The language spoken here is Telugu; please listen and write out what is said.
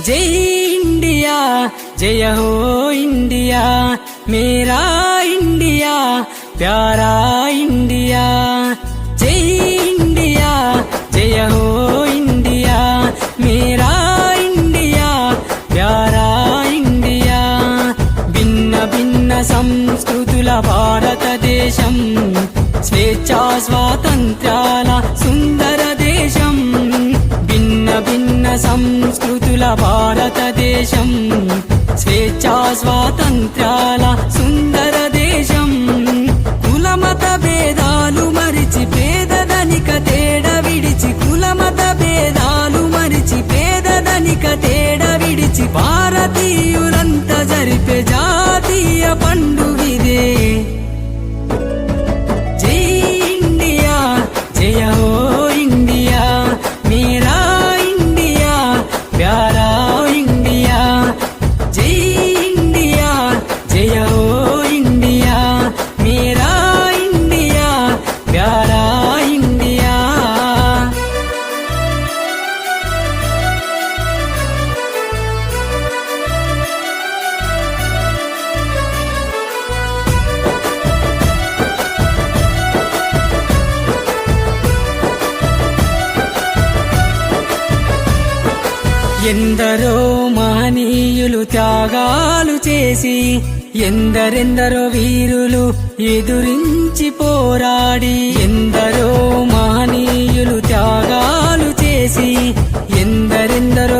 జై ఇండియా జయ హో ఇండియా మేరా ఇండియా ప్యారా ఇండియా జై ఇండియా జయ హో ఇండియా మేరా ఇండియా ప్యారా ఇండియా భిన్న భిన్న సంస్కృతుల భారతదేశం స్వేచ్ఛా స్వాతంత్ర్యాల సుందర దేశం భిన్న భిన్న సంస్కృతుల భారతదేశం స్వేచ్ఛా స్వాతంత్ర్యాల సుందర దేశం కులమత భేదాలు మరిచి పేద ధనిక తేడ విడిచి కులమత భేదాలు మరిచి పేద ధనిక తేడ విడిచి భారతీయులంతా జరిపే జాతీయ పండుగిదే జై ఇండియా జయ హో ఇండియా మేరా ఇండియా ప్యారా ఇండియా జై ఇండియా జయ హో ఇండియా మేరా ఇండియా ప్యారా ఇండియా ఎందరో మహనీయులు త్యాగాలు చేసి ఎందరెందరో వీరులు ఎదురించి పోరాడి ఎందరో మహనీయులు త్యాగాలు చేసి ఎందరెందరో